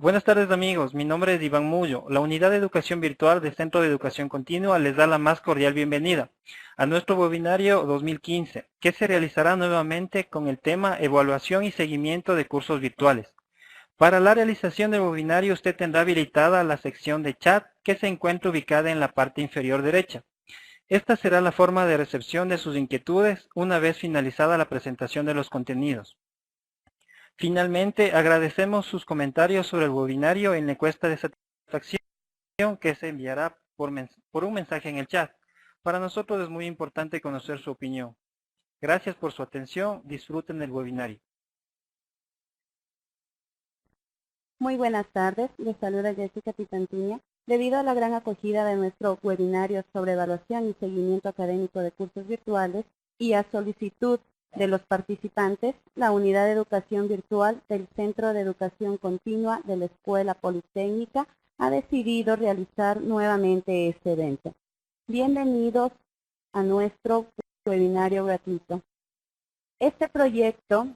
Buenas tardes amigos, mi nombre es Iván Mullo. La Unidad de Educación Virtual del Centro de Educación Continua les da la más cordial bienvenida a nuestro webinario 2015, que se realizará nuevamente con el tema Evaluación y Seguimiento de Cursos Virtuales. Para la realización del webinario usted tendrá habilitada la sección de chat que se encuentra ubicada en la parte inferior derecha. Esta será la forma de recepción de sus inquietudes una vez finalizada la presentación de los contenidos. Finalmente, agradecemos sus comentarios sobre el webinario en la encuesta de satisfacción que se enviará por un mensaje en el chat. Para nosotros es muy importante conocer su opinión. Gracias por su atención. Disfruten el webinario. Muy buenas tardes, les saluda Jessica Pitantiña. Debido a la gran acogida de nuestro webinario sobre evaluación y seguimiento académico de cursos virtuales y a solicitud de los participantes, la Unidad de Educación Virtual del Centro de Educación Continua de la Escuela Politécnica ha decidido realizar nuevamente este evento. Bienvenidos a nuestro webinario gratuito. Este proyecto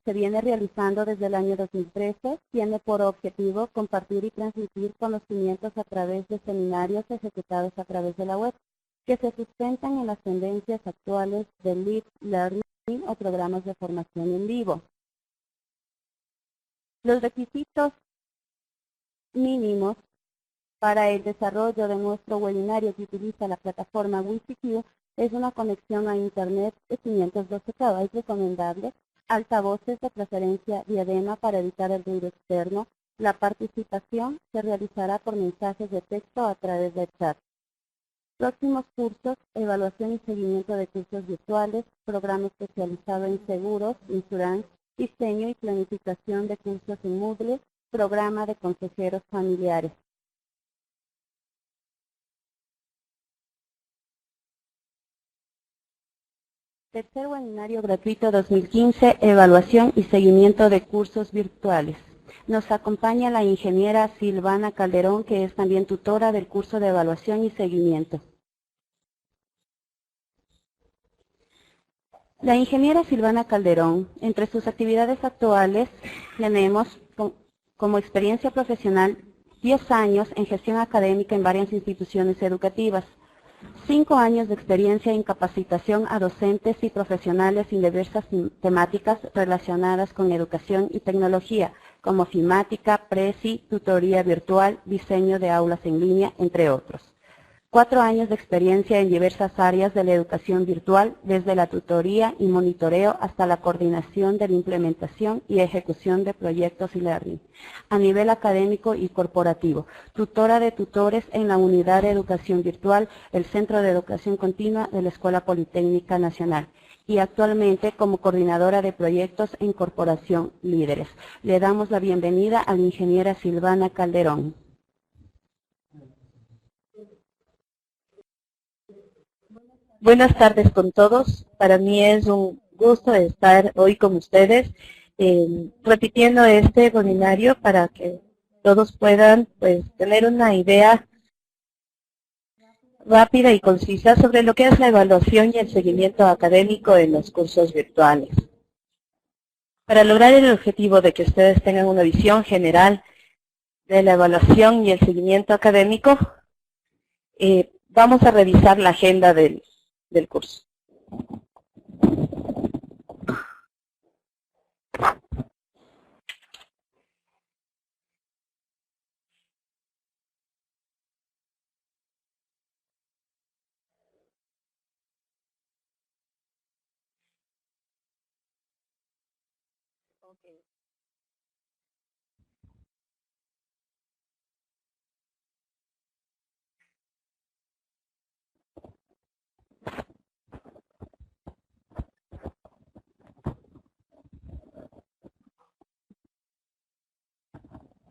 se viene realizando desde el año 2013, tiene por objetivo compartir y transmitir conocimientos a través de seminarios ejecutados a través de la web, que se sustentan en las tendencias actuales del Live Learning o programas de formación en vivo. Los requisitos mínimos para el desarrollo de nuestro webinario que utiliza la plataforma WiFiQ es una conexión a Internet de 512 KB, es recomendable, altavoces de preferencia diadema para evitar el ruido externo. La participación se realizará por mensajes de texto a través del chat. Próximos cursos, evaluación y seguimiento de cursos virtuales, programa especializado en seguros, insurance, diseño y planificación de cursos en Moodle, programa de consejeros familiares. Tercer webinario gratuito 2015, evaluación y seguimiento de cursos virtuales. Nos acompaña la ingeniera Silvana Calderón, que es también tutora del curso de evaluación y seguimiento. La ingeniera Silvana Calderón, entre sus actividades actuales, tenemos como experiencia profesional 10 años en gestión académica en varias instituciones educativas. 5 años de experiencia en capacitación a docentes y profesionales en diversas temáticas relacionadas con educación y tecnología, como filmática, presi, tutoría virtual, diseño de aulas en línea, entre otros. 4 años de experiencia en diversas áreas de la educación virtual, desde la tutoría y monitoreo hasta la coordinación de la implementación y ejecución de proyectos e-learning, a nivel académico y corporativo. Tutora de tutores en la Unidad de Educación Virtual, el Centro de Educación Continua de la Escuela Politécnica Nacional. Y actualmente como coordinadora de proyectos en Corporación Líderes. Le damos la bienvenida a la ingeniera Silvana Calderón. Buenas tardes con todos. Para mí es un gusto estar hoy con ustedes repitiendo este webinario para que todos puedan tener una idea rápida y concisa sobre lo que es la evaluación y el seguimiento académico en los cursos virtuales. Para lograr el objetivo de que ustedes tengan una visión general de la evaluación y el seguimiento académico, vamos a revisar la agenda del curso.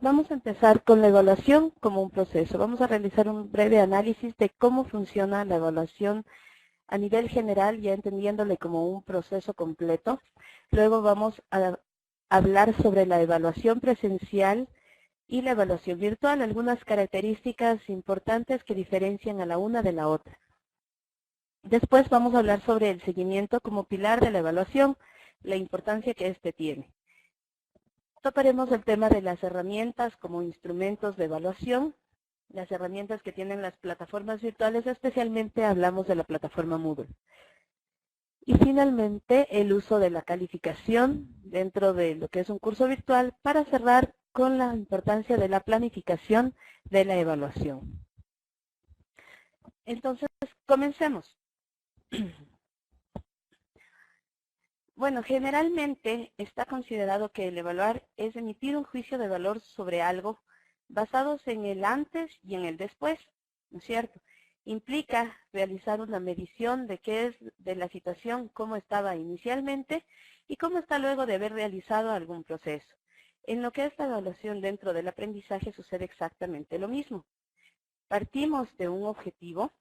Vamos a empezar con la evaluación como un proceso. Vamos a realizar un breve análisis de cómo funciona la evaluación a nivel general, ya entendiéndole como un proceso completo. Luego vamos a hablar sobre la evaluación presencial y la evaluación virtual, algunas características importantes que diferencian a la una de la otra. Después vamos a hablar sobre el seguimiento como pilar de la evaluación, la importancia que éste tiene. Toparemos el tema de las herramientas como instrumentos de evaluación, las herramientas que tienen las plataformas virtuales, especialmente hablamos de la plataforma Moodle. Y finalmente, el uso de la calificación dentro de lo que es un curso virtual para cerrar con la importancia de la planificación de la evaluación. Entonces, comencemos. Bueno, generalmente está considerado que el evaluar es emitir un juicio de valor sobre algo basados en el antes y en el después, ¿no es cierto? Implica realizar una medición de qué es de la situación, cómo estaba inicialmente y cómo está luego de haber realizado algún proceso. En lo que es la evaluación dentro del aprendizaje sucede exactamente lo mismo. Partimos de un objetivo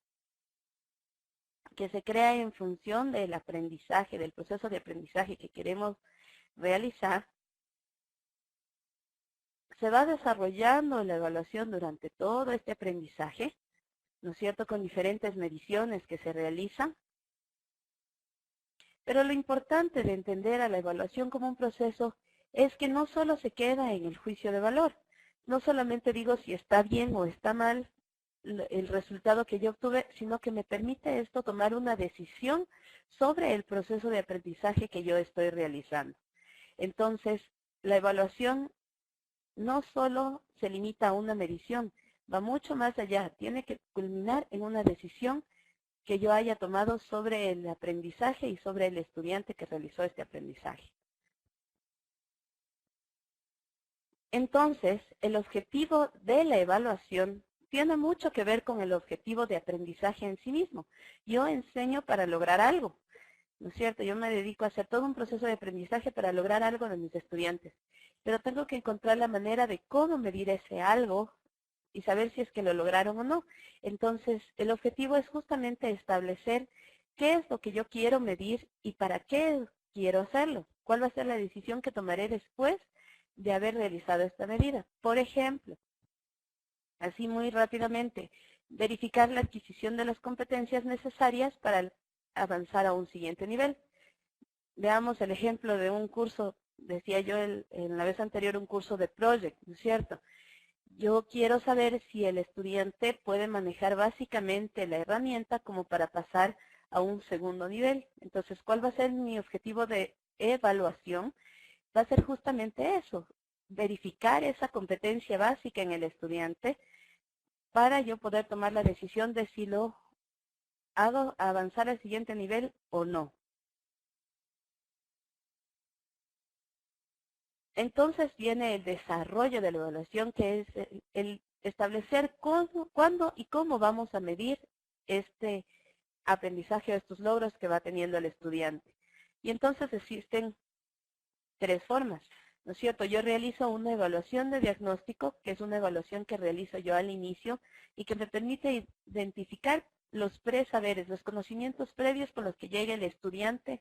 que se crea en función del aprendizaje, del proceso de aprendizaje que queremos realizar. Se va desarrollando la evaluación durante todo este aprendizaje, ¿no es cierto?, con diferentes mediciones que se realizan. Pero lo importante de entender a la evaluación como un proceso es que no solo se queda en el juicio de valor. No solamente digo si está bien o está mal el resultado que yo obtuve, sino que me permite esto tomar una decisión sobre el proceso de aprendizaje que yo estoy realizando. Entonces, la evaluación no solo se limita a una medición, va mucho más allá, tiene que culminar en una decisión que yo haya tomado sobre el aprendizaje y sobre el estudiante que realizó este aprendizaje. Entonces, el objetivo de la evaluación tiene mucho que ver con el objetivo de aprendizaje en sí mismo. Yo enseño para lograr algo, ¿no es cierto? Yo me dedico a hacer todo un proceso de aprendizaje para lograr algo de mis estudiantes. Pero tengo que encontrar la manera de cómo medir ese algo y saber si es que lo lograron o no. Entonces, el objetivo es justamente establecer qué es lo que yo quiero medir y para qué quiero hacerlo. ¿Cuál va a ser la decisión que tomaré después de haber realizado esta medida? Por ejemplo, así muy rápidamente, verificar la adquisición de las competencias necesarias para avanzar a un siguiente nivel. Veamos el ejemplo de un curso, decía yo en la vez anterior, un curso de project, ¿no es cierto? Yo quiero saber si el estudiante puede manejar básicamente la herramienta como para pasar a un segundo nivel. Entonces, ¿cuál va a ser mi objetivo de evaluación? Va a ser justamente eso, verificar esa competencia básica en el estudiante para yo poder tomar la decisión de si lo hago avanzar al siguiente nivel o no. Entonces viene el desarrollo de la evaluación, que es el establecer cuándo y cómo vamos a medir este aprendizaje o estos logros que va teniendo el estudiante. Y entonces existen tres formas, ¿no es cierto? Yo realizo una evaluación de diagnóstico, que es una evaluación que realizo yo al inicio y que me permite identificar los presaberes, los conocimientos previos con los que llega el estudiante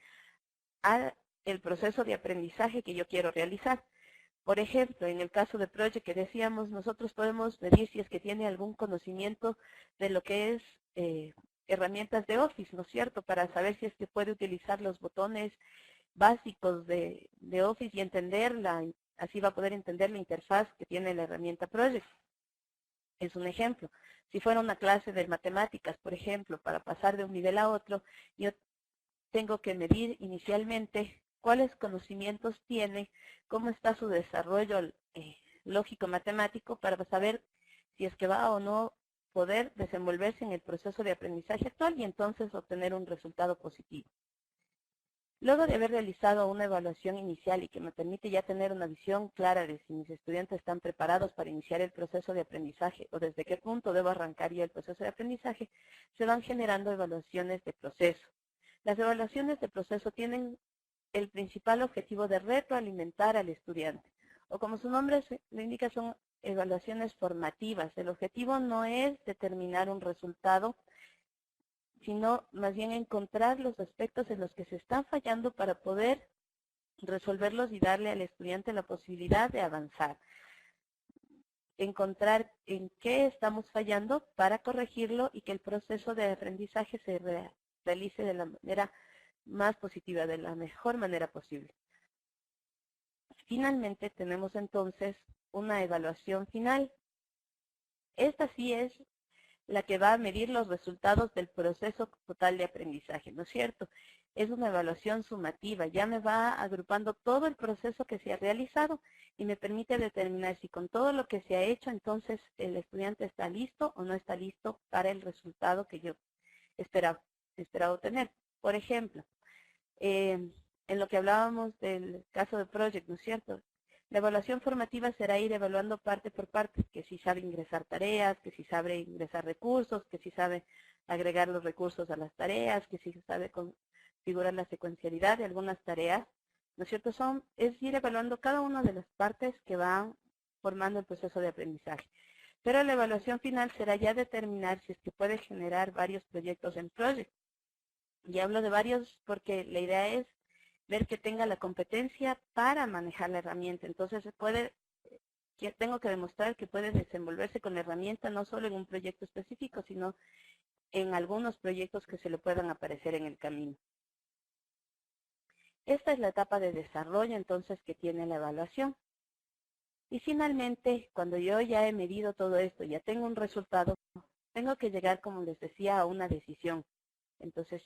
al proceso de aprendizaje que yo quiero realizar. Por ejemplo, en el caso de Project que decíamos, nosotros podemos medir si es que tiene algún conocimiento de lo que es herramientas de Office, ¿no es cierto? Para saber si es que puede utilizar los botones básicos de Office y entenderla, así va a poder entender la interfaz que tiene la herramienta Project. Es un ejemplo. Si fuera una clase de matemáticas, por ejemplo, para pasar de un nivel a otro, yo tengo que medir inicialmente cuáles conocimientos tiene, cómo está su desarrollo lógico-matemático para saber si es que va o no poder desenvolverse en el proceso de aprendizaje actual y entonces obtener un resultado positivo. Luego de haber realizado una evaluación inicial y que me permite ya tener una visión clara de si mis estudiantes están preparados para iniciar el proceso de aprendizaje o desde qué punto debo arrancar yo el proceso de aprendizaje, se van generando evaluaciones de proceso. Las evaluaciones de proceso tienen el principal objetivo de retroalimentar al estudiante, o como su nombre lo indica, son evaluaciones formativas. El objetivo no es determinar un resultado, sino más bien encontrar los aspectos en los que se están fallando para poder resolverlos y darle al estudiante la posibilidad de avanzar. Encontrar en qué estamos fallando para corregirlo y que el proceso de aprendizaje se realice de la manera más positiva, de la mejor manera posible. finalmente tenemos entonces una evaluación final. Esta sí es la que va a medir los resultados del proceso total de aprendizaje, ¿no es cierto? Es una evaluación sumativa, ya me va agrupando todo el proceso que se ha realizado y me permite determinar si con todo lo que se ha hecho, entonces el estudiante está listo o no está listo para el resultado que yo esperaba obtener. Por ejemplo, en lo que hablábamos del caso de Project, ¿no es cierto? La evaluación formativa será ir evaluando parte por parte, que si sabe ingresar tareas, que si sabe ingresar recursos, que si sabe agregar los recursos a las tareas, que si sabe configurar la secuencialidad de algunas tareas, ¿no es cierto? Es ir evaluando cada una de las partes que van formando el proceso de aprendizaje. Pero la evaluación final será ya determinar si es que puede generar varios proyectos en Project. Y hablo de varios porque la idea es ver que tenga la competencia para manejar la herramienta. Entonces tengo que demostrar que puede desenvolverse con la herramienta no solo en un proyecto específico, sino en algunos proyectos que se le puedan aparecer en el camino. Esta es la etapa de desarrollo entonces que tiene la evaluación. Y finalmente, cuando yo ya he medido todo esto, ya tengo un resultado, tengo que llegar, como les decía, a una decisión. Entonces,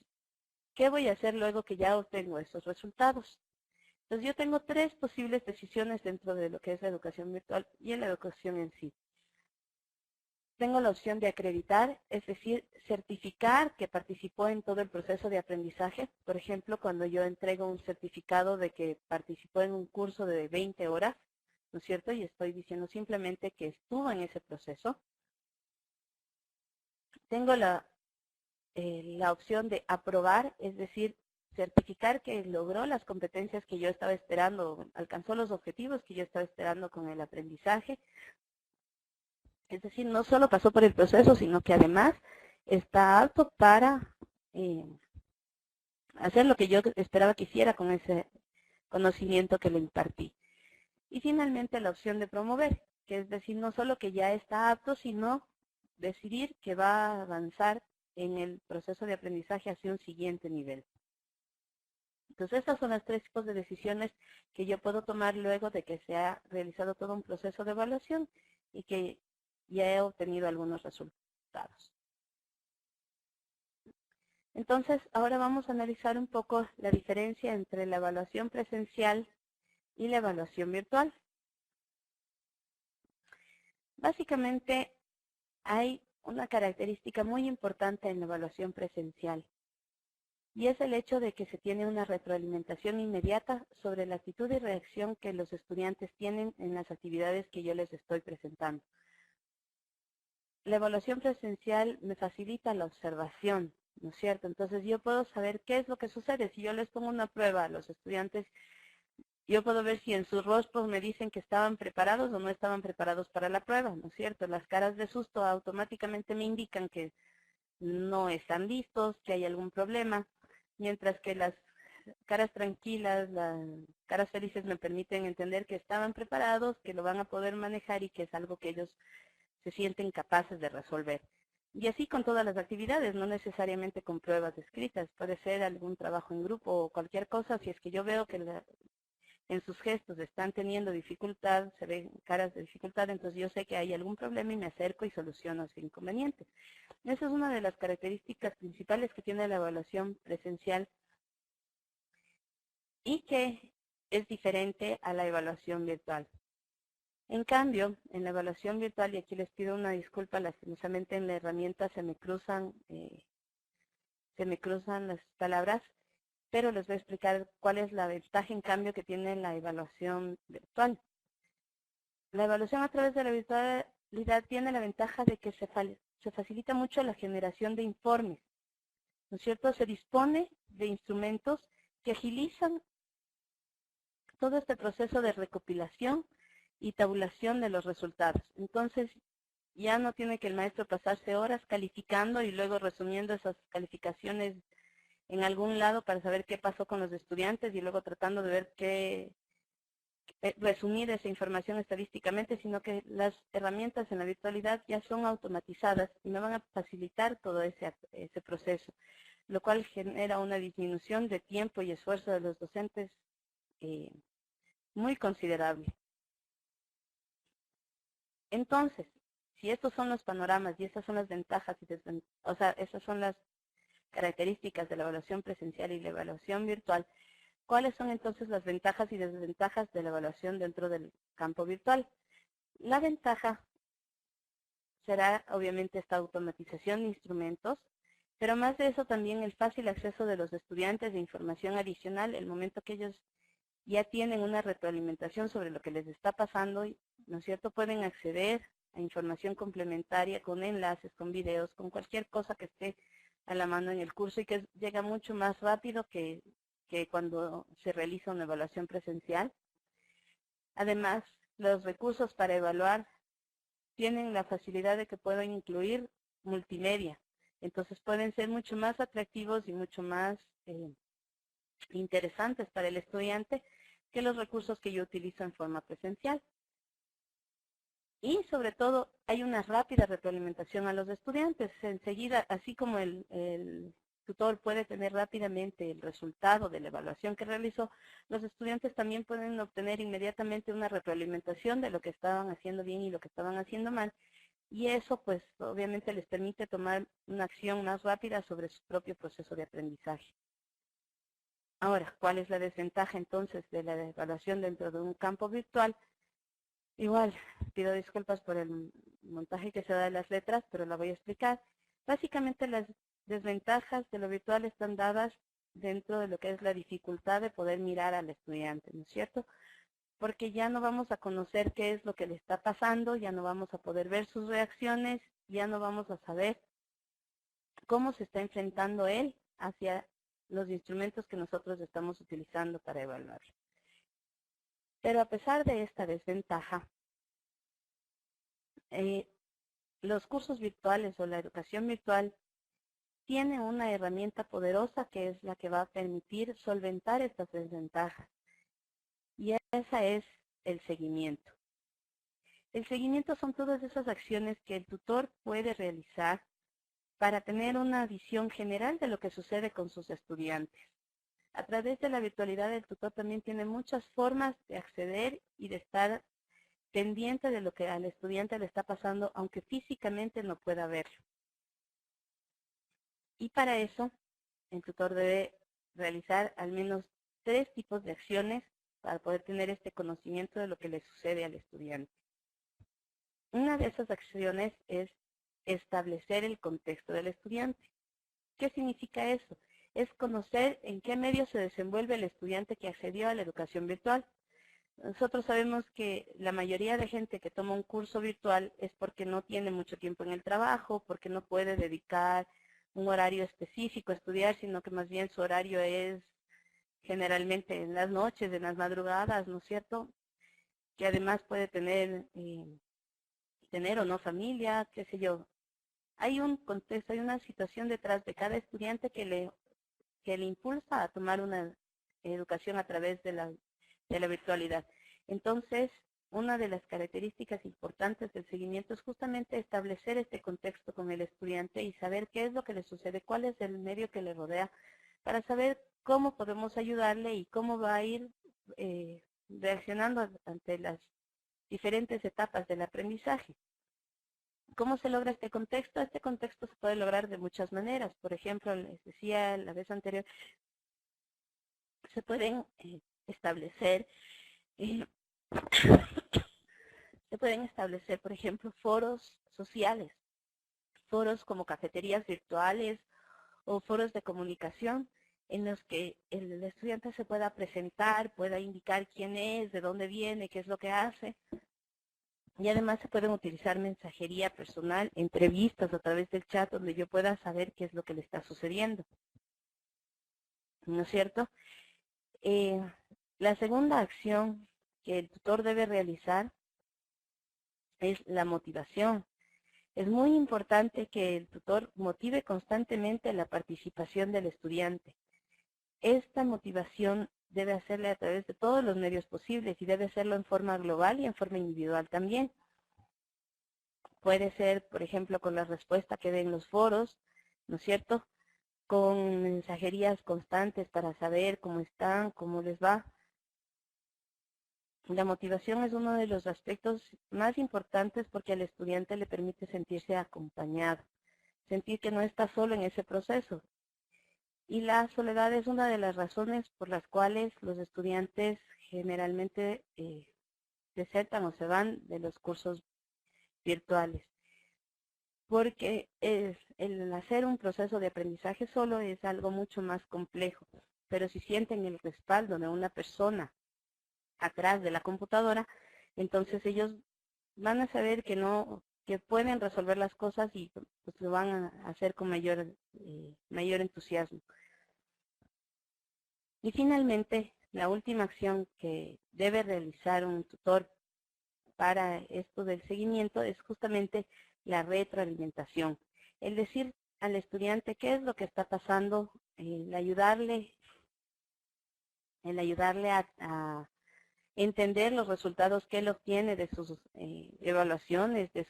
¿qué voy a hacer luego que ya obtengo estos resultados? Entonces yo tengo tres posibles decisiones dentro de lo que es la educación virtual y en la educación en sí. Tengo la opción de acreditar, es decir, certificar que participó en todo el proceso de aprendizaje. Por ejemplo, cuando yo entrego un certificado de que participó en un curso de 20 horas, ¿no es cierto? Y estoy diciendo simplemente que estuvo en ese proceso. Tengo la opción de aprobar, es decir, certificar que logró las competencias que yo estaba esperando, alcanzó los objetivos que yo estaba esperando con el aprendizaje. Es decir, no solo pasó por el proceso, sino que además está apto para hacer lo que yo esperaba que hiciera con ese conocimiento que le impartí. Y finalmente la opción de promover, que es decir, no solo que ya está apto, sino decidir que va a avanzar en el proceso de aprendizaje hacia un siguiente nivel. Entonces, estas son las tres tipos de decisiones que yo puedo tomar luego de que se ha realizado todo un proceso de evaluación y que ya he obtenido algunos resultados. Entonces, ahora vamos a analizar un poco la diferencia entre la evaluación presencial y la evaluación virtual. Básicamente, hay una característica muy importante en la evaluación presencial, y es el hecho de que se tiene una retroalimentación inmediata sobre la actitud y reacción que los estudiantes tienen en las actividades que yo les estoy presentando. La evaluación presencial me facilita la observación, ¿no es cierto? Entonces yo puedo saber qué es lo que sucede. Si yo les pongo una prueba a los estudiantes, yo puedo ver si en sus rostros me dicen que estaban preparados o no estaban preparados para la prueba, ¿no es cierto? Las caras de susto automáticamente me indican que no están listos, que hay algún problema, mientras que las caras tranquilas, las caras felices me permiten entender que estaban preparados, que lo van a poder manejar y que es algo que ellos se sienten capaces de resolver. Y así con todas las actividades, no necesariamente con pruebas escritas, puede ser algún trabajo en grupo o cualquier cosa. Si es que yo veo que en sus gestos están teniendo dificultad, se ven caras de dificultad, entonces yo sé que hay algún problema y me acerco y soluciono ese inconveniente. Esa es una de las características principales que tiene la evaluación presencial y que es diferente a la evaluación virtual. En cambio, en la evaluación virtual, y aquí les pido una disculpa, lastimosamente en la herramienta se me cruzan las palabras, pero les voy a explicar cuál es la ventaja en cambio que tiene la evaluación virtual. La evaluación a través de la virtualidad tiene la ventaja de que se facilita mucho la generación de informes, ¿no es cierto? Se dispone de instrumentos que agilizan todo este proceso de recopilación y tabulación de los resultados. Entonces, ya no tiene que el maestro pasarse horas calificando y luego resumiendo esas calificaciones en algún lado para saber qué pasó con los estudiantes y luego tratando de ver resumir esa información estadísticamente, sino que las herramientas en la virtualidad ya son automatizadas y me van a facilitar todo ese proceso, lo cual genera una disminución de tiempo y esfuerzo de los docentes muy considerable. Entonces, si estos son los panoramas y estas son las ventajas y o sea, esas son las características de la evaluación presencial y la evaluación virtual, ¿cuáles son entonces las ventajas y desventajas de la evaluación dentro del campo virtual? La ventaja será obviamente esta automatización de instrumentos, pero más de eso también el fácil acceso de los estudiantes de información adicional, el momento que ellos ya tienen una retroalimentación sobre lo que les está pasando, ¿no es cierto? Pueden acceder a información complementaria con enlaces, con videos, con cualquier cosa que esté a la mano en el curso y que llega mucho más rápido que cuando se realiza una evaluación presencial. Además, los recursos para evaluar tienen la facilidad de que pueden incluir multimedia. Entonces pueden ser mucho más atractivos y mucho más interesantes para el estudiante que los recursos que yo utilizo en forma presencial. Y sobre todo hay una rápida retroalimentación a los estudiantes. Enseguida, así como el tutor puede tener rápidamente el resultado de la evaluación que realizó, los estudiantes también pueden obtener inmediatamente una retroalimentación de lo que estaban haciendo bien y lo que estaban haciendo mal. Y eso pues obviamente les permite tomar una acción más rápida sobre su propio proceso de aprendizaje. Ahora, ¿cuál es la desventaja entonces de la evaluación dentro de un campo virtual? Igual, pido disculpas por el montaje que se da de las letras, pero la voy a explicar. Básicamente las desventajas de lo virtual están dadas dentro de lo que es la dificultad de poder mirar al estudiante, ¿no es cierto? Porque ya no vamos a conocer qué es lo que le está pasando, ya no vamos a poder ver sus reacciones, ya no vamos a saber cómo se está enfrentando él hacia los instrumentos que nosotros estamos utilizando para evaluarlo. Pero a pesar de esta desventaja, los cursos virtuales o la educación virtual tiene una herramienta poderosa que es la que va a permitir solventar estas desventajas. Y esa es el seguimiento. El seguimiento son todas esas acciones que el tutor puede realizar para tener una visión general de lo que sucede con sus estudiantes. A través de la virtualidad, el tutor también tiene muchas formas de acceder y de estar pendiente de lo que al estudiante le está pasando, aunque físicamente no pueda verlo. Y para eso, el tutor debe realizar al menos 3 tipos de acciones para poder tener este conocimiento de lo que le sucede al estudiante. Una de esas acciones es establecer el contexto del estudiante. ¿Qué significa eso? Es conocer en qué medio se desenvuelve el estudiante que accedió a la educación virtual. Nosotros sabemos que la mayoría de gente que toma un curso virtual es porque no tiene mucho tiempo en el trabajo, porque no puede dedicar un horario específico a estudiar, sino que más bien su horario es generalmente en las noches, en las madrugadas, ¿no es cierto? Que además puede tener o no familia, qué sé yo. Hay un contexto, hay una situación detrás de cada estudiante que le impulsa a tomar una educación a través de la virtualidad. Entonces, una de las características importantes del seguimiento es justamente establecer este contexto con el estudiante y saber qué es lo que le sucede, cuál es el medio que le rodea, para saber cómo podemos ayudarle y cómo va a ir reaccionando ante las diferentes etapas del aprendizaje. ¿Cómo se logra este contexto? Este contexto se puede lograr de muchas maneras. Por ejemplo, les decía la vez anterior, se pueden establecer, por ejemplo, foros sociales, foros como cafeterías virtuales o foros de comunicación en los que el estudiante se pueda presentar, pueda indicar quién es, de dónde viene, qué es lo que hace. Y además se pueden utilizar mensajería personal, entrevistas a través del chat donde yo pueda saber qué es lo que le está sucediendo. ¿No es cierto? La segunda acción que el tutor debe realizar es la motivación. Es muy importante que el tutor motive constantemente la participación del estudiante. Esta motivación debe hacerle a través de todos los medios posibles y debe hacerlo en forma global y en forma individual también. Puede ser, por ejemplo, con la respuesta que den los foros, ¿no es cierto? Con mensajerías constantes para saber cómo están, cómo les va. La motivación es uno de los aspectos más importantes porque al estudiante le permite sentirse acompañado, sentir que no está solo en ese proceso. Y la soledad es una de las razones por las cuales los estudiantes generalmente desertan o se van de los cursos virtuales. Porque el hacer un proceso de aprendizaje solo es algo mucho más complejo. Pero si sienten el respaldo de una persona atrás de la computadora, entonces ellos van a saber que pueden resolver las cosas y pues lo van a hacer con mayor entusiasmo. Y finalmente, la última acción que debe realizar un tutor para esto del seguimiento es justamente la retroalimentación. El decir al estudiante qué es lo que está pasando, el ayudarle a entender los resultados que él obtiene de sus evaluaciones, de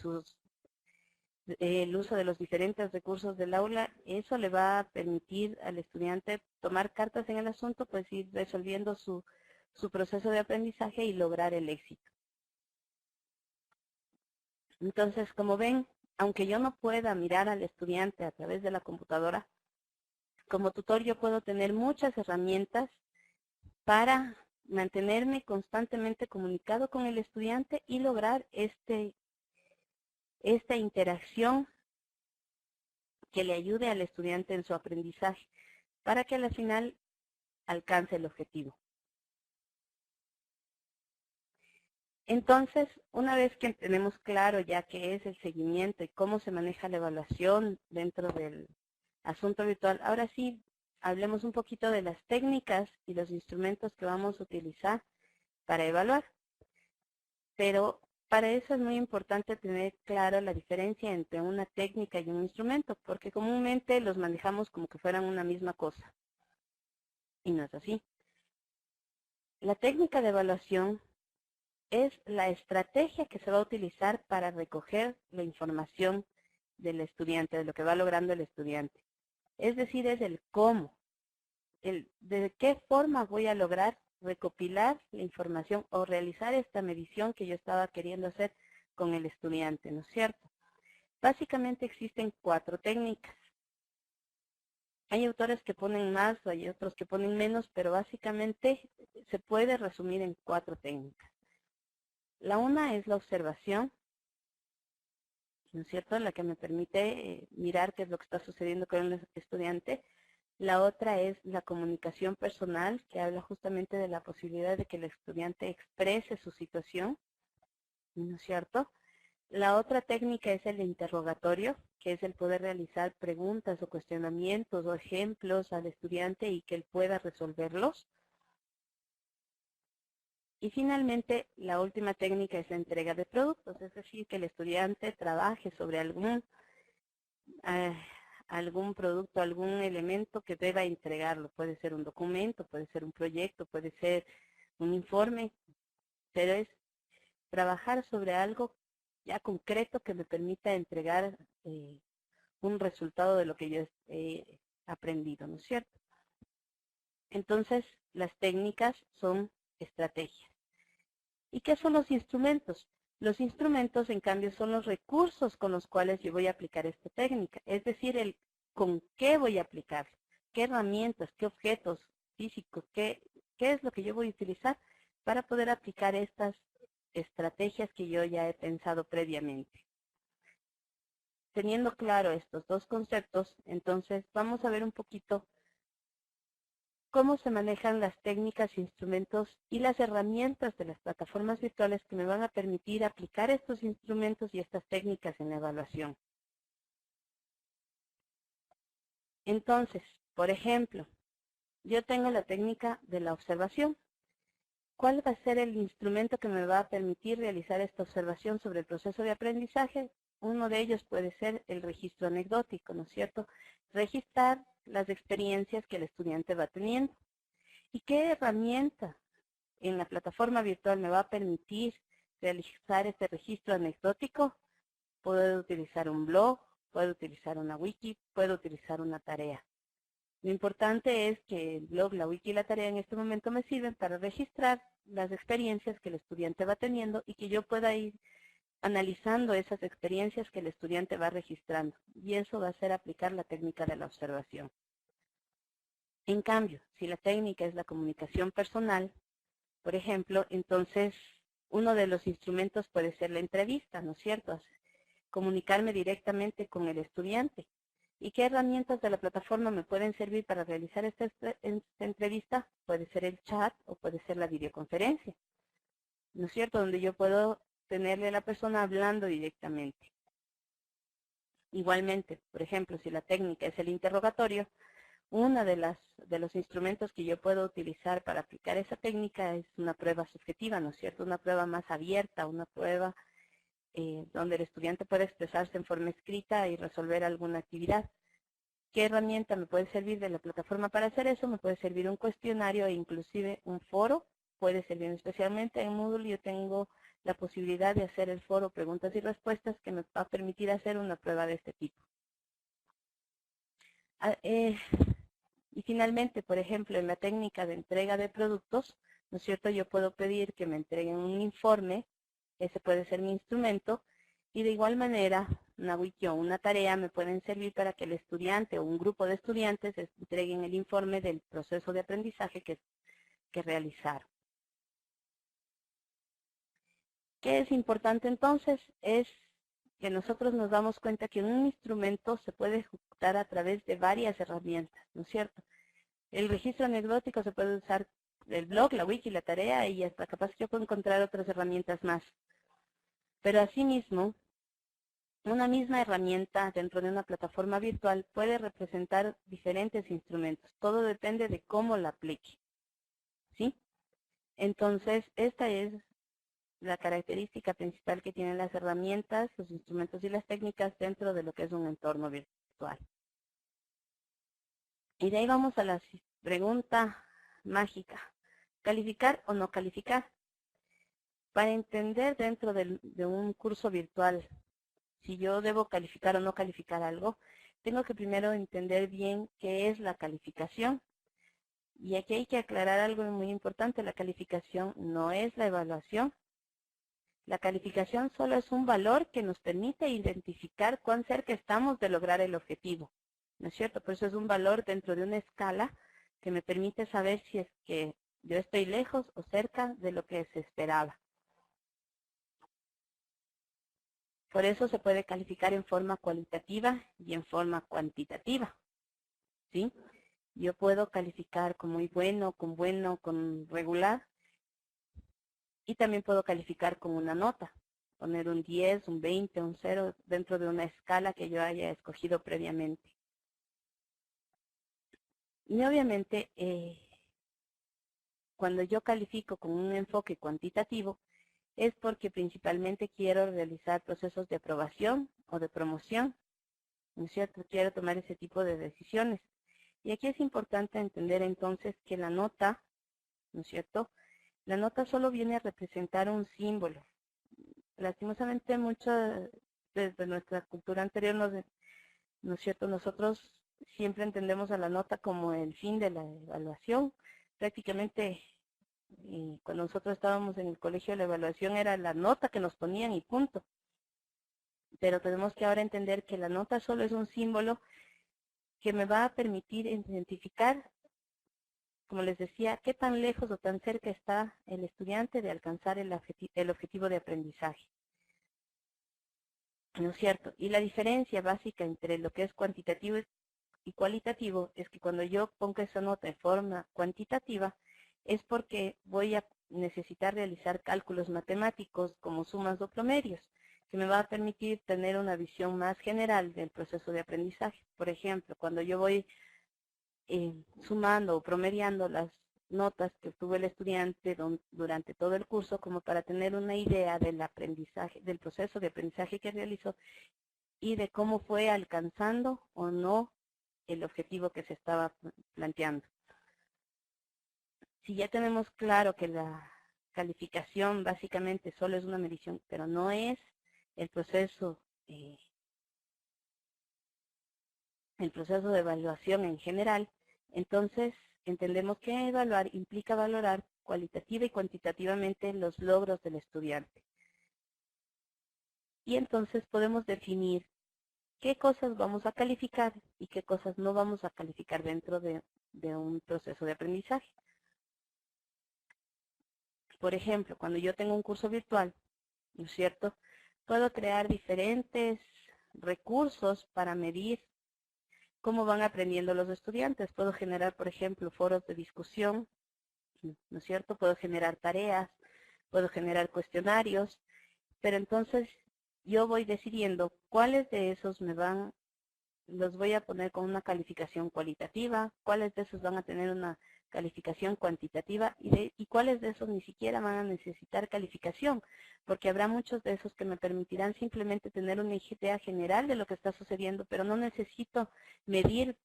el uso de los diferentes recursos del aula. Eso le va a permitir al estudiante tomar cartas en el asunto, pues ir resolviendo su proceso de aprendizaje y lograr el éxito. Entonces, como ven, aunque yo no pueda mirar al estudiante a través de la computadora, como tutor yo puedo tener muchas herramientas para mantenerme constantemente comunicado con el estudiante y lograr esta interacción que le ayude al estudiante en su aprendizaje para que al final alcance el objetivo. Entonces, una vez que tenemos claro ya qué es el seguimiento y cómo se maneja la evaluación dentro del asunto virtual, ahora sí hablemos un poquito de las técnicas y los instrumentos que vamos a utilizar para evaluar. Pero para eso es muy importante tener claro la diferencia entre una técnica y un instrumento, porque comúnmente los manejamos como que fueran una misma cosa. Y no es así. La técnica de evaluación es la estrategia que se va a utilizar para recoger la información del estudiante, de lo que va logrando el estudiante. Es decir, es el cómo, de qué forma voy a lograr recopilar la información o realizar esta medición que yo estaba queriendo hacer con el estudiante, ¿no es cierto? Básicamente existen 4 técnicas. Hay autores que ponen más, hay otros que ponen menos, pero básicamente se puede resumir en 4 técnicas. La una es la observación, ¿no es cierto?, la que me permite mirar qué es lo que está sucediendo con el estudiante. La otra es la comunicación personal, que habla justamente de la posibilidad de que el estudiante exprese su situación, ¿no es cierto? La otra técnica es el interrogatorio, que es el poder realizar preguntas o cuestionamientos o ejemplos al estudiante y que él pueda resolverlos. Y finalmente, la última técnica es la entrega de productos, es decir, que el estudiante trabaje sobre algún producto, algún elemento que deba entregarlo. Puede ser un documento, puede ser un proyecto, puede ser un informe, pero es trabajar sobre algo ya concreto que me permita entregar un resultado de lo que yo he aprendido, ¿no es cierto? Entonces, las técnicas son estrategias. ¿Y qué son los instrumentos? Los instrumentos, en cambio, son los recursos con los cuales yo voy a aplicar esta técnica. Es decir, el con qué voy a aplicarlo, qué herramientas, qué objetos físicos, qué es lo que yo voy a utilizar para poder aplicar estas estrategias que yo ya he pensado previamente. Teniendo claro estos 2 conceptos, entonces vamos a ver un poquito cómo se manejan las técnicas, instrumentos y las herramientas de las plataformas virtuales que me van a permitir aplicar estos instrumentos y estas técnicas en la evaluación. Entonces, por ejemplo, yo tengo la técnica de la observación. ¿Cuál va a ser el instrumento que me va a permitir realizar esta observación sobre el proceso de aprendizaje? Uno de ellos puede ser el registro anecdótico, ¿no es cierto? Registrar las experiencias que el estudiante va teniendo. ¿Y qué herramienta en la plataforma virtual me va a permitir realizar este registro anecdótico? Puedo utilizar un blog, puedo utilizar una wiki, puedo utilizar una tarea. Lo importante es que el blog, la wiki y la tarea en este momento me sirven para registrar las experiencias que el estudiante va teniendo y que yo pueda ir analizando esas experiencias que el estudiante va registrando. Y eso va a ser aplicar la técnica de la observación. En cambio, si la técnica es la comunicación personal, por ejemplo, entonces uno de los instrumentos puede ser la entrevista, ¿no es cierto? Comunicarme directamente con el estudiante. ¿Y qué herramientas de la plataforma me pueden servir para realizar esta entrevista? Puede ser el chat o puede ser la videoconferencia, ¿no es cierto? Donde yo puedo tenerle a la persona hablando directamente. Igualmente, por ejemplo, si la técnica es el interrogatorio, uno de los instrumentos que yo puedo utilizar para aplicar esa técnica es una prueba subjetiva, ¿no es cierto? Una prueba más abierta, una prueba donde el estudiante puede expresarse en forma escrita y resolver alguna actividad. ¿Qué herramienta me puede servir de la plataforma para hacer eso? Me puede servir un cuestionario e inclusive un foro. Puede servir especialmente en Moodle. Yo tengo la posibilidad de hacer el foro preguntas y respuestas que me va a permitir hacer una prueba de este tipo. Y finalmente, por ejemplo, en la técnica de entrega de productos, ¿no es cierto? Yo puedo pedir que me entreguen un informe, ese puede ser mi instrumento, y de igual manera, una wiki o una tarea me pueden servir para que el estudiante o un grupo de estudiantes entreguen el informe del proceso de aprendizaje que realizaron. ¿Qué es importante entonces? Es que nosotros nos damos cuenta que un instrumento se puede ejecutar a través de varias herramientas, ¿no es cierto? El registro anecdótico se puede usar el blog, la wiki, la tarea y hasta capaz yo puedo encontrar otras herramientas más. Pero asimismo, una misma herramienta dentro de una plataforma virtual puede representar diferentes instrumentos. Todo depende de cómo la aplique, ¿sí? Entonces, esta es la característica principal que tienen las herramientas, los instrumentos y las técnicas dentro de lo que es un entorno virtual. Y de ahí vamos a la pregunta mágica. ¿Calificar o no calificar? Para entender dentro de un curso virtual si yo debo calificar o no calificar algo, tengo que primero entender bien qué es la calificación. Y aquí hay que aclarar algo muy importante. La calificación no es la evaluación. La calificación solo es un valor que nos permite identificar cuán cerca estamos de lograr el objetivo, ¿no es cierto? Por eso es un valor dentro de una escala que me permite saber si es que yo estoy lejos o cerca de lo que se esperaba. Por eso se puede calificar en forma cualitativa y en forma cuantitativa, ¿sí? Yo puedo calificar con muy bueno, con regular, y también puedo calificar con una nota, poner un 10, un 20, un 0 dentro de una escala que yo haya escogido previamente. Y obviamente, cuando yo califico con un enfoque cuantitativo, es porque principalmente quiero realizar procesos de aprobación o de promoción, ¿no es cierto? Quiero tomar ese tipo de decisiones. Y aquí es importante entender entonces que la nota, ¿no es cierto? La nota solo viene a representar un símbolo. Lastimosamente, mucho desde nuestra cultura anterior, ¿no es cierto? Nosotros siempre entendemos a la nota como el fin de la evaluación. Prácticamente, cuando nosotros estábamos en el colegio, la evaluación era la nota que nos ponían y punto. Pero tenemos que ahora entender que la nota solo es un símbolo que me va a permitir identificar, como les decía, qué tan lejos o tan cerca está el estudiante de alcanzar el objetivo de aprendizaje. ¿No es cierto? Y la diferencia básica entre lo que es cuantitativo y cualitativo es que cuando yo pongo esa nota de forma cuantitativa es porque voy a necesitar realizar cálculos matemáticos como sumas o promedios, que me va a permitir tener una visión más general del proceso de aprendizaje. Por ejemplo, cuando yo voy sumando o promediando las notas que obtuvo el estudiante durante todo el curso, como para tener una idea del aprendizaje, del proceso de aprendizaje que realizó y de cómo fue alcanzando o no el objetivo que se estaba planteando. Si ya tenemos claro que la calificación básicamente solo es una medición, pero no es el proceso de evaluación en general, entonces entendemos que evaluar implica valorar cualitativa y cuantitativamente los logros del estudiante. Y entonces podemos definir qué cosas vamos a calificar y qué cosas no vamos a calificar dentro de un proceso de aprendizaje. Por ejemplo, cuando yo tengo un curso virtual, ¿no es cierto?, puedo crear diferentes recursos para medir cómo van aprendiendo los estudiantes. Puedo generar, por ejemplo, foros de discusión, ¿no es cierto? Puedo generar tareas, puedo generar cuestionarios, pero entonces yo voy decidiendo cuáles de esos los voy a poner con una calificación cualitativa, cuáles de esos van a tener una calificación cuantitativa y cuáles de esos ni siquiera van a necesitar calificación, porque habrá muchos de esos que me permitirán simplemente tener una idea general de lo que está sucediendo, pero no necesito medir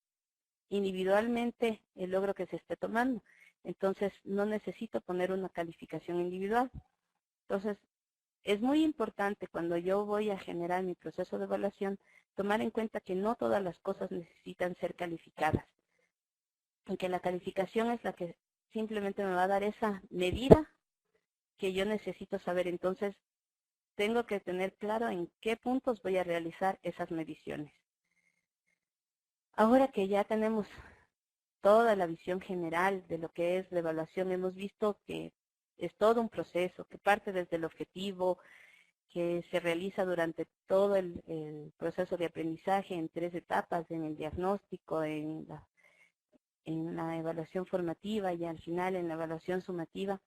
individualmente el logro que se esté tomando. Entonces, no necesito poner una calificación individual. Entonces, es muy importante cuando yo voy a generar mi proceso de evaluación, tomar en cuenta que no todas las cosas necesitan ser calificadas. Aunque la calificación es la que simplemente me va a dar esa medida que yo necesito saber. Entonces, tengo que tener claro en qué puntos voy a realizar esas mediciones. Ahora que ya tenemos toda la visión general de lo que es la evaluación, hemos visto que es todo un proceso, que parte desde el objetivo, que se realiza durante todo el proceso de aprendizaje en 3 etapas, en el diagnóstico, en la evaluación formativa y al final en la evaluación sumativa.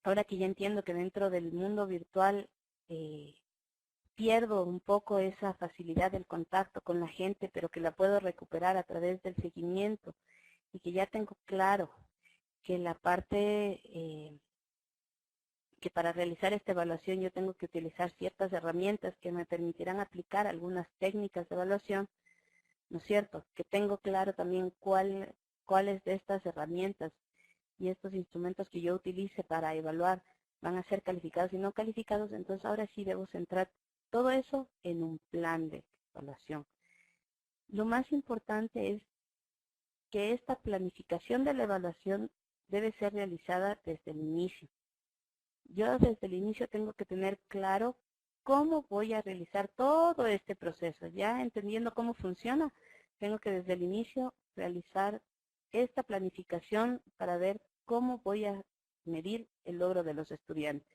Ahora que ya entiendo que dentro del mundo virtual pierdo un poco esa facilidad del contacto con la gente, pero que la puedo recuperar a través del seguimiento y que ya tengo claro que la parte que para realizar esta evaluación yo tengo que utilizar ciertas herramientas que me permitirán aplicar algunas técnicas de evaluación, ¿no es cierto? Que tengo claro también cuáles de estas herramientas y estos instrumentos que yo utilice para evaluar van a ser calificados y no calificados, entonces ahora sí debo centrar todo eso en un plan de evaluación. Lo más importante es que esta planificación de la evaluación debe ser realizada desde el inicio. Yo desde el inicio tengo que tener claro cómo voy a realizar todo este proceso. Ya entendiendo cómo funciona, tengo que desde el inicio realizar esta planificación para ver cómo voy a medir el logro de los estudiantes.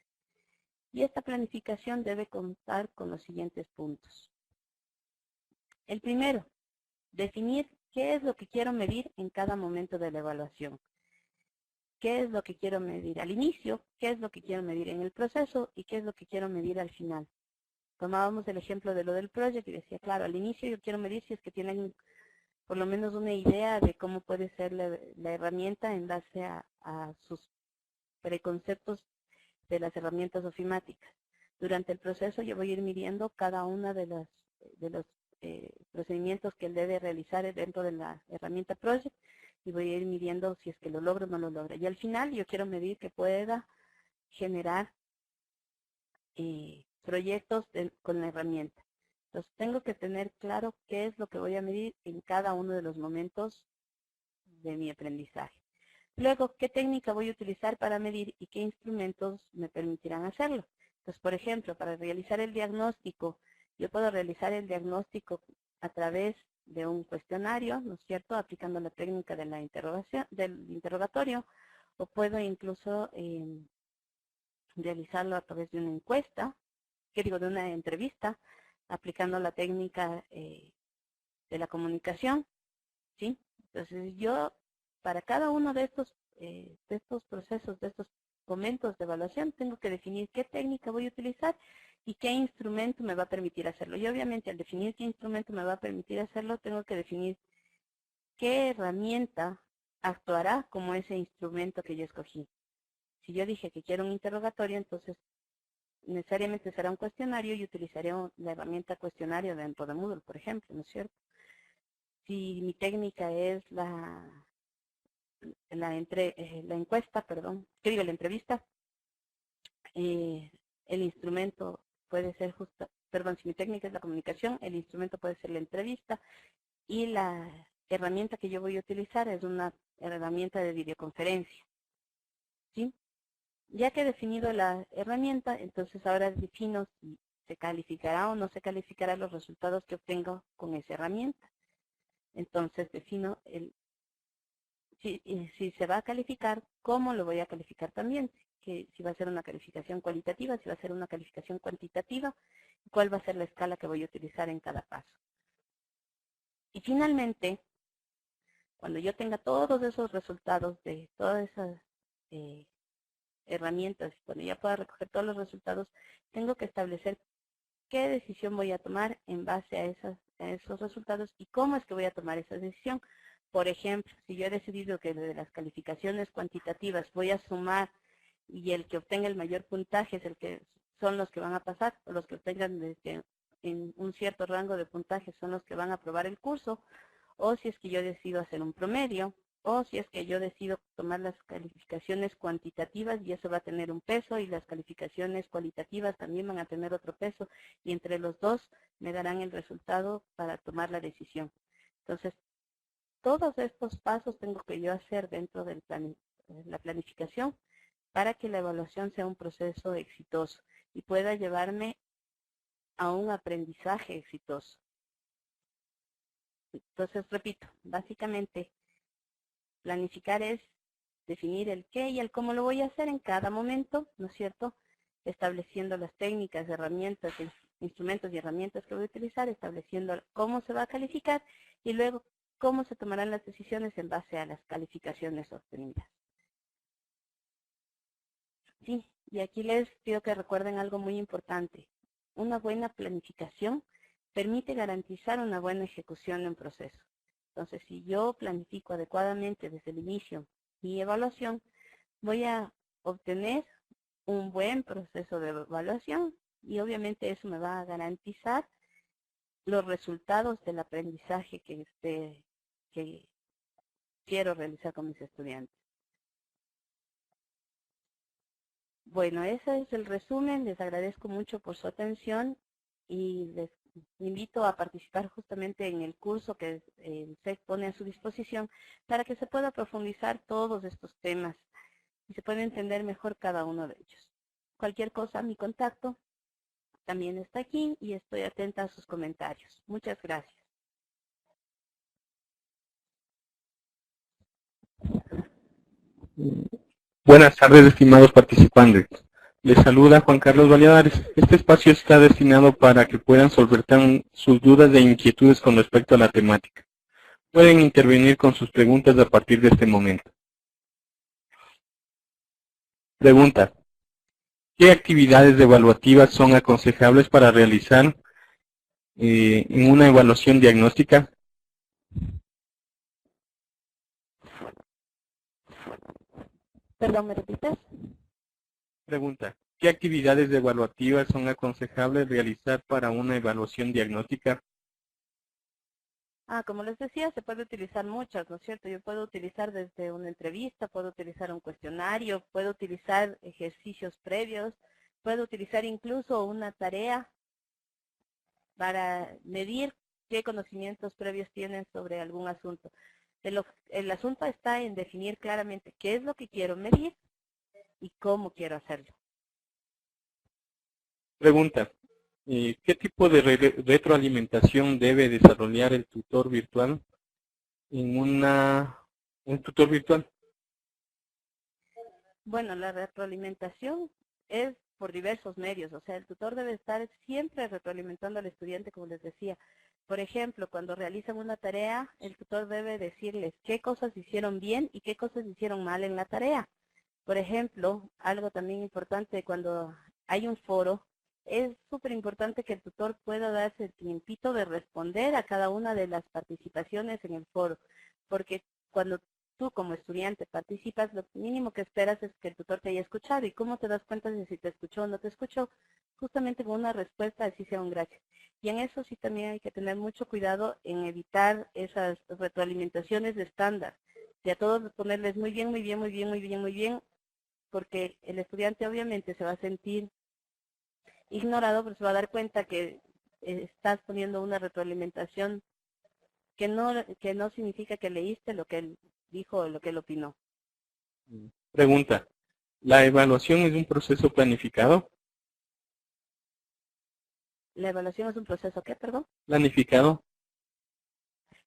Y esta planificación debe contar con los siguientes puntos. El primero, definir qué es lo que quiero medir en cada momento de la evaluación. ¿Qué es lo que quiero medir al inicio? ¿Qué es lo que quiero medir en el proceso? ¿Y qué es lo que quiero medir al final? Tomábamos el ejemplo de lo del proyecto y decía, claro, al inicio yo quiero medir si es que tienen por lo menos una idea de cómo puede ser la herramienta en base a sus preconceptos de las herramientas ofimáticas. Durante el proceso yo voy a ir midiendo cada una de los procedimientos que él debe realizar dentro de la herramienta Project y voy a ir midiendo si es que lo logra o no lo logra. Y al final yo quiero medir que pueda generar proyectos con la herramienta. Entonces tengo que tener claro qué es lo que voy a medir en cada uno de los momentos de mi aprendizaje. Luego, ¿qué técnica voy a utilizar para medir y qué instrumentos me permitirán hacerlo? Entonces, por ejemplo, para realizar el diagnóstico, yo puedo realizar el diagnóstico a través de un cuestionario, ¿no es cierto?, aplicando la técnica de la interrogación, del interrogatorio, o puedo incluso realizarlo a través de una encuesta, de una entrevista, aplicando la técnica de la comunicación, ¿sí? Entonces yo, para cada uno de estos procesos, de estos momentos de evaluación, tengo que definir qué técnica voy a utilizar y qué instrumento me va a permitir hacerlo. Y obviamente al definir qué instrumento me va a permitir hacerlo, tengo que definir qué herramienta actuará como ese instrumento que yo escogí. Si yo dije que quiero un interrogatorio, entonces necesariamente será un cuestionario y utilizaré la herramienta cuestionario dentro de Moodle, por ejemplo, ¿no es cierto? Si mi técnica es la encuesta, la entrevista, el instrumento puede ser si mi técnica es la comunicación, el instrumento puede ser la entrevista y la herramienta que yo voy a utilizar es una herramienta de videoconferencia, ¿sí? Ya que he definido la herramienta, entonces ahora defino si se calificará o no se calificará los resultados que obtengo con esa herramienta. Entonces defino si se va a calificar, cómo lo voy a calificar también, que si va a ser una calificación cualitativa, si va a ser una calificación cuantitativa, y cuál va a ser la escala que voy a utilizar en cada paso. Y finalmente, cuando yo tenga todos esos resultados de todas esas herramientas, cuando ya pueda recoger todos los resultados, tengo que establecer qué decisión voy a tomar en base a esos resultados y cómo es que voy a tomar esa decisión. Por ejemplo, si yo he decidido que de las calificaciones cuantitativas voy a sumar y el que obtenga el mayor puntaje es el que son los que van a pasar, o los que obtengan desde en un cierto rango de puntaje son los que van a aprobar el curso, o si es que yo decido hacer un promedio, o si es que yo decido tomar las calificaciones cuantitativas y eso va a tener un peso y las calificaciones cualitativas también van a tener otro peso y entre los dos me darán el resultado para tomar la decisión. Entonces, todos estos pasos tengo que yo hacer dentro de la planificación para que la evaluación sea un proceso exitoso y pueda llevarme a un aprendizaje exitoso. Entonces, repito, básicamente, planificar es definir el qué y el cómo lo voy a hacer en cada momento, ¿no es cierto? Estableciendo las técnicas, herramientas, instrumentos y herramientas que voy a utilizar, estableciendo cómo se va a calificar y luego cómo se tomarán las decisiones en base a las calificaciones obtenidas. Sí, y aquí les pido que recuerden algo muy importante. Una buena planificación permite garantizar una buena ejecución en proceso. Entonces, si yo planifico adecuadamente desde el inicio mi evaluación, voy a obtener un buen proceso de evaluación y obviamente eso me va a garantizar los resultados del aprendizaje que quiero realizar con mis estudiantes. Bueno, ese es el resumen. Les agradezco mucho por su atención y les invito a participar justamente en el curso que el SEC pone a su disposición para que se pueda profundizar todos estos temas y se pueda entender mejor cada uno de ellos. Cualquier cosa, mi contacto también está aquí y estoy atenta a sus comentarios. Muchas gracias. Buenas tardes, estimados participantes. Les saluda Juan Carlos Valladares. Este espacio está destinado para que puedan solventar sus dudas e inquietudes con respecto a la temática. Pueden intervenir con sus preguntas a partir de este momento. Pregunta: ¿qué actividades evaluativas son aconsejables para realizar en una evaluación diagnóstica? Perdón, ¿me repites? Pregunta: ¿qué actividades evaluativas son aconsejables realizar para una evaluación diagnóstica? Como les decía, se puede utilizar muchas, ¿no es cierto? Yo puedo utilizar desde una entrevista, puedo utilizar un cuestionario, puedo utilizar ejercicios previos, puedo utilizar incluso una tarea para medir qué conocimientos previos tienen sobre algún asunto. El asunto está en definir claramente qué es lo que quiero medir y cómo quiero hacerlo. Pregunta: ¿qué tipo de retroalimentación debe desarrollar el tutor virtual en un tutor virtual? Bueno, la retroalimentación es por diversos medios, o sea, el tutor debe estar siempre retroalimentando al estudiante, como les decía. Por ejemplo, cuando realizan una tarea, el tutor debe decirles qué cosas hicieron bien y qué cosas hicieron mal en la tarea. Por ejemplo, algo también importante cuando hay un foro, es súper importante que el tutor pueda darse el tiempito de responder a cada una de las participaciones en el foro, porque cuando tú como estudiante participas, lo mínimo que esperas es que el tutor te haya escuchado. ¿Y cómo te das cuenta de si te escuchó o no te escuchó? Justamente con una respuesta, así sea un gracias. Y en eso sí también hay que tener mucho cuidado en evitar esas retroalimentaciones de estándar. Y a todos ponerles muy bien, muy bien, muy bien, muy bien, muy bien, porque el estudiante obviamente se va a sentir ignorado, pero se va a dar cuenta que estás poniendo una retroalimentación que no significa que leíste lo que él dijo o lo que él opinó. Pregunta. ¿La evaluación es un proceso planificado? La evaluación es un proceso, ¿qué, perdón? ¿Planificado?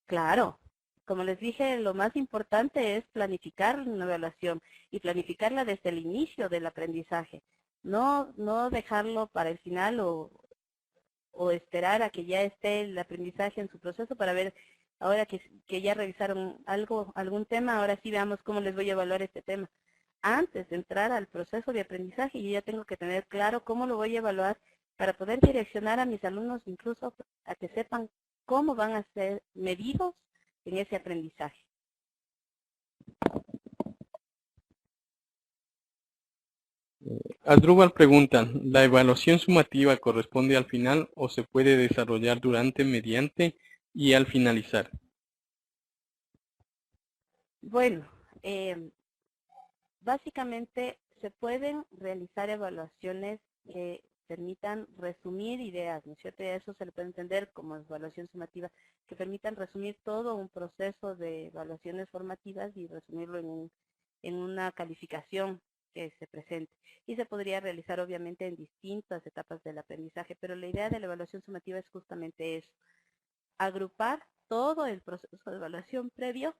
Claro. Como les dije, lo más importante es planificar una evaluación y planificarla desde el inicio del aprendizaje. No dejarlo para el final o esperar a que ya esté el aprendizaje en su proceso para ver, ahora que ya revisaron algún tema, ahora sí veamos cómo les voy a evaluar este tema. Antes de entrar al proceso de aprendizaje, yo ya tengo que tener claro cómo lo voy a evaluar para poder direccionar a mis alumnos incluso a que sepan cómo van a ser medidos en ese aprendizaje. Asdrúbal pregunta, ¿la evaluación sumativa corresponde al final o se puede desarrollar durante, mediante y al finalizar? Bueno, básicamente se pueden realizar evaluaciones que permitan resumir ideas, ¿no es cierto? Y a eso se le puede entender como evaluación sumativa, que permitan resumir todo un proceso de evaluaciones formativas y resumirlo en una calificación que se presente. Y se podría realizar obviamente en distintas etapas del aprendizaje, pero la idea de la evaluación sumativa es justamente eso, agrupar todo el proceso de evaluación previo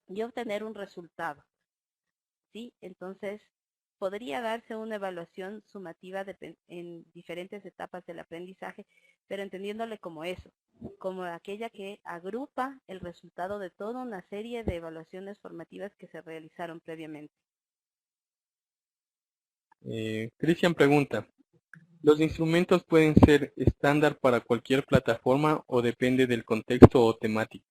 y obtener un resultado. ¿Sí? Entonces, podría darse una evaluación sumativa en diferentes etapas del aprendizaje, pero entendiéndole como eso, como aquella que agrupa el resultado de toda una serie de evaluaciones formativas que se realizaron previamente. Cristian pregunta, ¿los instrumentos pueden ser estándar para cualquier plataforma o depende del contexto o temática?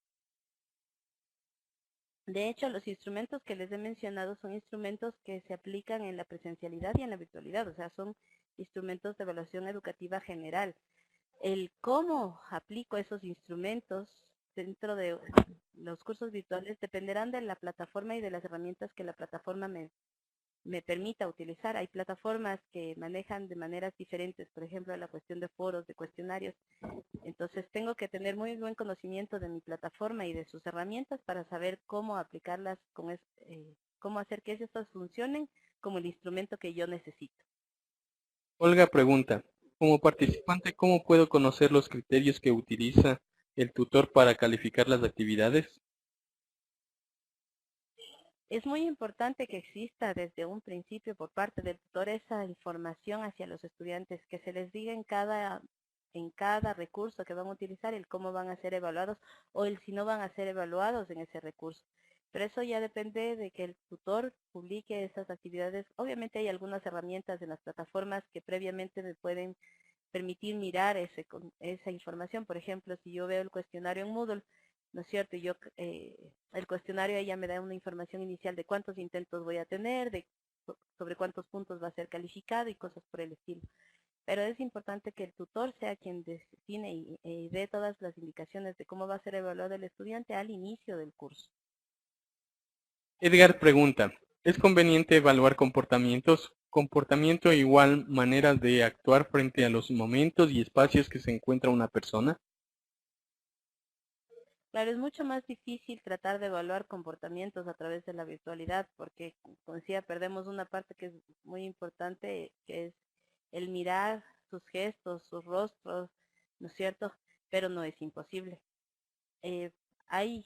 De hecho, los instrumentos que les he mencionado son instrumentos que se aplican en la presencialidad y en la virtualidad, o sea, son instrumentos de evaluación educativa general. El cómo aplico esos instrumentos dentro de los cursos virtuales dependerán de la plataforma y de las herramientas que la plataforma me permita utilizar. Hay plataformas que manejan de maneras diferentes, por ejemplo, la cuestión de foros, de cuestionarios. Entonces tengo que tener muy buen conocimiento de mi plataforma y de sus herramientas para saber cómo aplicarlas, cómo hacer que estas funcionen como el instrumento que yo necesito. Olga pregunta, como participante, ¿cómo puedo conocer los criterios que utiliza el tutor para calificar las actividades? Es muy importante que exista desde un principio por parte del tutor esa información hacia los estudiantes, que se les diga en cada recurso que van a utilizar el cómo van a ser evaluados o el si no van a ser evaluados en ese recurso. Pero eso ya depende de que el tutor publique esas actividades. Obviamente hay algunas herramientas en las plataformas que previamente me pueden permitir mirar esa información. Por ejemplo, si yo veo el cuestionario en Moodle, ¿no es cierto? Y el cuestionario ella me da una información inicial de cuántos intentos voy a tener, sobre cuántos puntos va a ser calificado y cosas por el estilo. Pero es importante que el tutor sea quien define y dé todas las indicaciones de cómo va a ser evaluado el estudiante al inicio del curso. Edgar pregunta, ¿es conveniente evaluar comportamientos? ¿Comportamiento igual maneras de actuar frente a los momentos y espacios que se encuentra una persona? Claro, es mucho más difícil tratar de evaluar comportamientos a través de la virtualidad porque, como decía, perdemos una parte que es muy importante, que es el mirar sus gestos, sus rostros, ¿no es cierto? Pero no es imposible. Eh, hay,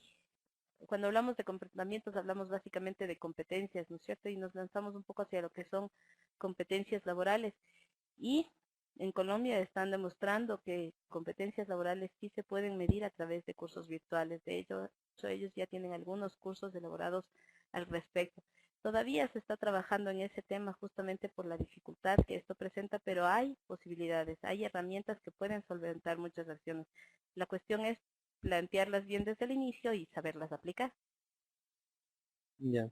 cuando hablamos de comportamientos, hablamos básicamente de competencias, ¿no es cierto? Y nos lanzamos un poco hacia lo que son competencias laborales. Y en Colombia están demostrando que competencias laborales sí se pueden medir a través de cursos virtuales. De hecho, ellos ya tienen algunos cursos elaborados al respecto. Todavía se está trabajando en ese tema justamente por la dificultad que esto presenta, pero hay posibilidades, hay herramientas que pueden solventar muchas acciones. La cuestión es plantearlas bien desde el inicio y saberlas aplicar. Ya.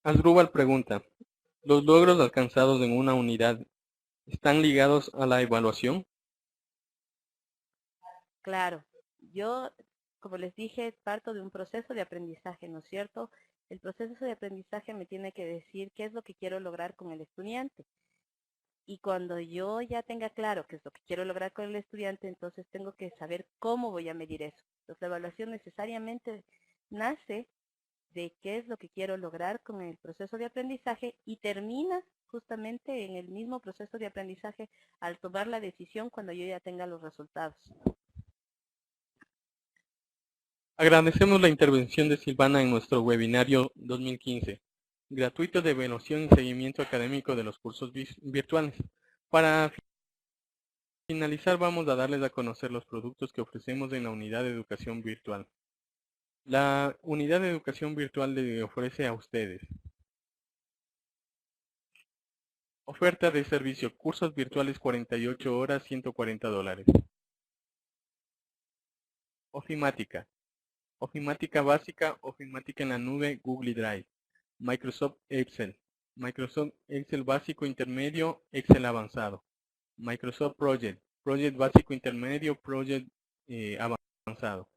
Asdrúbal pregunta, ¿los logros alcanzados en una unidad están ligados a la evaluación? Claro, yo, como les dije, parto de un proceso de aprendizaje, ¿no es cierto? El proceso de aprendizaje me tiene que decir qué es lo que quiero lograr con el estudiante. Y cuando yo ya tenga claro qué es lo que quiero lograr con el estudiante, entonces tengo que saber cómo voy a medir eso. Entonces la evaluación necesariamente nace de qué es lo que quiero lograr con el proceso de aprendizaje y termina justamente en el mismo proceso de aprendizaje al tomar la decisión cuando yo ya tenga los resultados. Agradecemos la intervención de Silvana en nuestro webinario 2015, gratuito de evaluación y seguimiento académico de los cursos virtuales. Para finalizar, vamos a darles a conocer los productos que ofrecemos en la unidad de educación virtual. La unidad de educación virtual le ofrece a ustedes oferta de servicio, cursos virtuales 48 horas, $140. Ofimática. Ofimática básica, ofimática en la nube, Google Drive. Microsoft Excel. Microsoft Excel básico intermedio, Excel avanzado. Microsoft Project. Project básico intermedio, Project avanzado.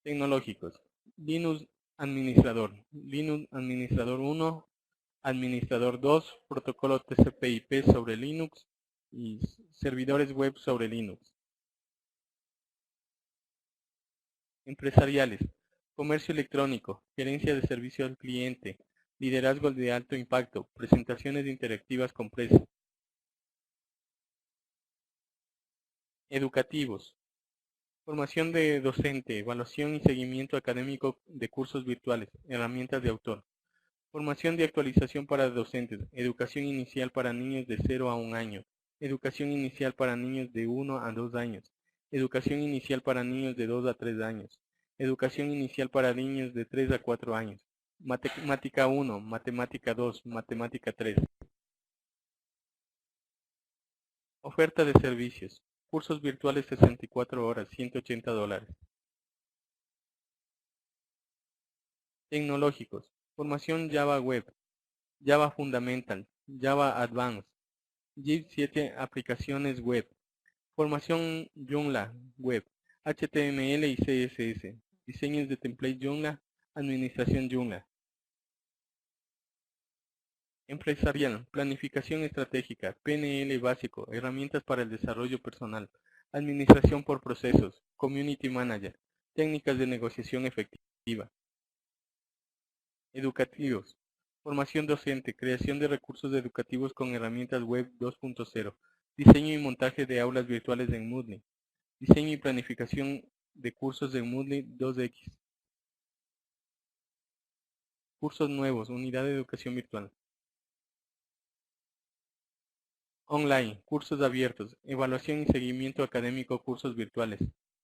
Tecnológicos. Linux Administrador. Linux Administrador 1. Administrador 2, protocolo TCP/IP sobre Linux y servidores web sobre Linux. Empresariales, comercio electrónico, gerencia de servicio al cliente, liderazgo de alto impacto, presentaciones interactivas con Prezi. Educativos, formación de docente, evaluación y seguimiento académico de cursos virtuales, herramientas de autor. Formación de actualización para docentes, educación inicial para niños de 0 a 1 año, educación inicial para niños de 1 a 2 años, educación inicial para niños de 2 a 3 años, educación inicial para niños de 3 a 4 años, matemática 1, matemática 2, matemática 3. Oferta de servicios, cursos virtuales 64 horas, $180. Tecnológicos, formación Java Web, Java Fundamental, Java Advanced, JIT 7 aplicaciones web, formación Joomla web, HTML y CSS, diseños de template Joomla, administración Joomla. Empresarial, planificación estratégica, PNL básico, herramientas para el desarrollo personal, administración por procesos, community manager, técnicas de negociación efectiva. Educativos, formación docente, creación de recursos educativos con herramientas web 2.0, diseño y montaje de aulas virtuales en Moodle, diseño y planificación de cursos en Moodle 2X. Cursos nuevos, unidad de educación virtual. Online, cursos abiertos, evaluación y seguimiento académico, cursos virtuales,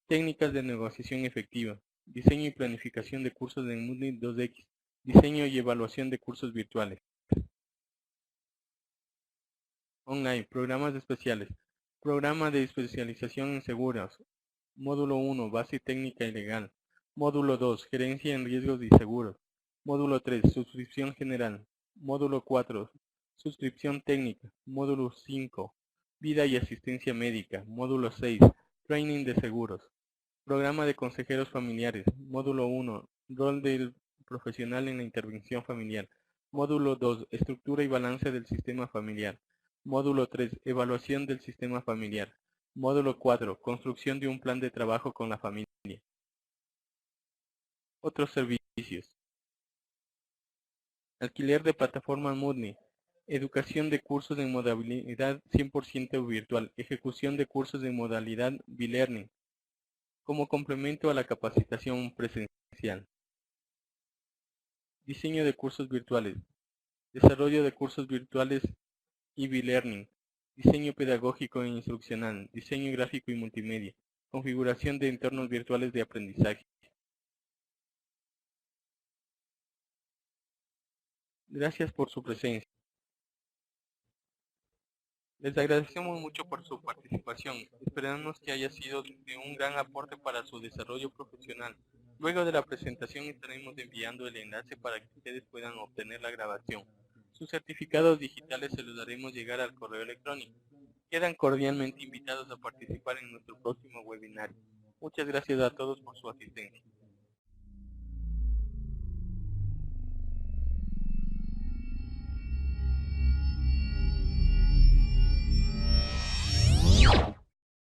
técnicas de negociación efectiva, diseño y planificación de cursos en Moodle 2X, diseño y evaluación de cursos virtuales. Online, programas especiales, programa de especialización en seguros, módulo 1, base técnica y legal, módulo 2, gerencia en riesgos y seguros, módulo 3, suscripción general, módulo 4, suscripción técnica, módulo 5, vida y asistencia médica, módulo 6, training de seguros, programa de consejeros familiares, módulo 1, rol del profesional en la intervención familiar, módulo 2, estructura y balance del sistema familiar, módulo 3, evaluación del sistema familiar, módulo 4, construcción de un plan de trabajo con la familia. Otros servicios. Alquiler de plataforma Moodle, educación de cursos en modalidad 100% virtual, ejecución de cursos en modalidad B-Learning, como complemento a la capacitación presencial. Diseño de cursos virtuales, desarrollo de cursos virtuales y B-Learning, diseño pedagógico e instruccional, diseño gráfico y multimedia, configuración de entornos virtuales de aprendizaje. Gracias por su presencia. Les agradecemos mucho por su participación. Esperamos que haya sido de un gran aporte para su desarrollo profesional. Luego de la presentación estaremos enviando el enlace para que ustedes puedan obtener la grabación. Sus certificados digitales se los daremos llegar al correo electrónico. Quedan cordialmente invitados a participar en nuestro próximo webinario. Muchas gracias a todos por su asistencia.